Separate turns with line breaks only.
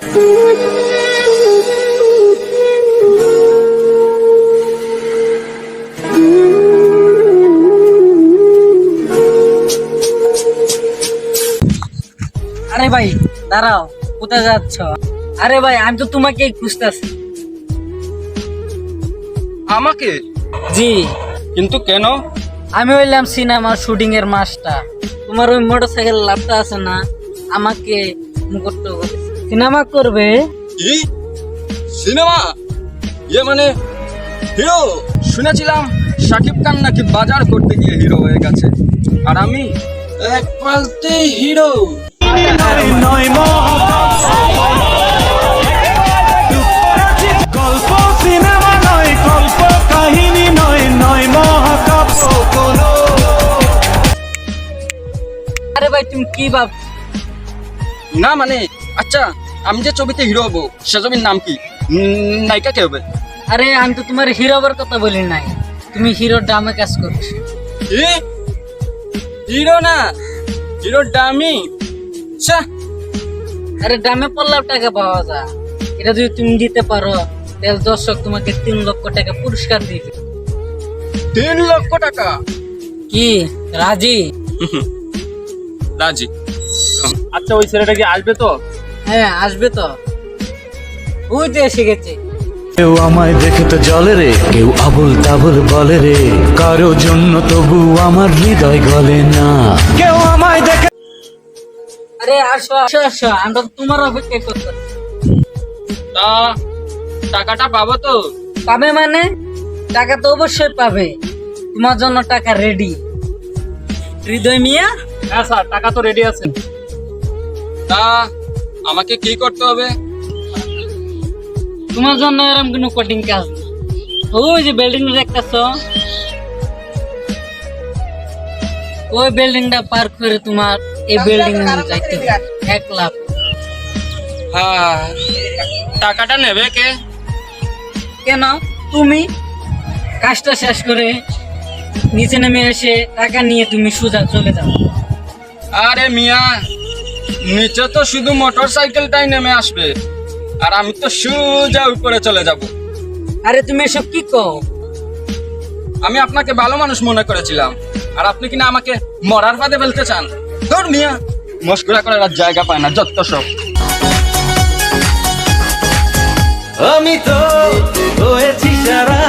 আরে ভাই দাঁড়াও, কোথায় যাচ্ছ? আরে ভাই আমি তো তোমাকেই খুঁজতেছি।
আমাকে?
জি,
কিন্তু কেন?
আমি হইলাম সিনেমা শুটিং এর মাস্টার। তোমার ওই মোটরসাইকেল লাভটা আছে না, আমাকে মুকুট সিনেমা করবে।
কি সিনেমা? মানে হিরো? শুনেছিলাম শাকিব খান নাকি বাজার করতে গিয়ে হিরো হয়ে গেছে, আর আমি এক পাল্টে হিরো।
গল্প সিনেমা নয়, গল্প কাহিনী নয়, নয় মহাকাব্য কোনো।
আরে ভাই তুমি কি ভাব?
না মানে আচ্ছা, আমি যে ছবিতে হিরো হবো সে ছবির নাম কি? নায়িকা কে হবে?
আরে আমি তো তোমার হিরো হবার কথা বলি নাই, তুমি হিরোর দামে কাজ করছো।
কি? হিরো না, হিরোর দামি। আচ্ছা,
আরে দামে পড়লেও টাকা পাওয়া যায়, এটা যদি তুমি দিতে পারো তাহলে দর্শক তোমাকে 3 লক্ষ টাকা পুরস্কার দিবে।
3 লক্ষ টাকা?
কি রাজি?
রাজি।
আচ্ছা ওই ছেলেটা কি আসবে তো?
হ্যাঁ আসবে তো, ওই তো এসে গেছে।
কেউ আমায় দেখে তো জলে রে, কেউ আবুল তাবুল বলে রে, কারো জন্য তবু আমার হৃদয় গলে না। কেউ আমায় দেখে।
আরে আসো আসো আসো, আমরা তো তোমার অপেক্ষা করতেছি।
তা টাকাটা পাবো তো?
পাবে মানে? টাকা তো অবশ্যই পাবে, তোমার জন্য টাকা রেডি। হৃদয় মিয়া,
হ্যাঁ স্যার, টাকা তো রেডি আছে।
তা আমাকে কি করতে হবে?
তোমার জন্য এরকম কোনো কঠিন কাজ না। ওই যে বিল্ডিং দেখতেছ, ওই বিল্ডিংটা পার করে তোমার এই বিল্ডিং এ যাইতে হবে। 1 লাখ।
হ্যাঁ, টাকাটা নেবে কে?
কেন? তুমি কাজটা শেষ করে নিচে নেমে এসে টাকা নিয়ে তুমি সোজা চলে যাও।
আরে মিয়া, নিচে তো শুধু মোটর সাইকেলটাই নেমে আসবে, আর আমি তো সোজা উপরে চলে যাব।
আরে তুমি এসব কি কও?
আমি আপনাকে ভালো মানুষ মনে করেছিলাম, আর আপনি কিনা আমাকে মরার ফাঁদে ফেলতে চান। ধর মিয়া, মস্কুরা করার আর জায়গা পায় না, যত সব।
আমি তো হয়েছি সারা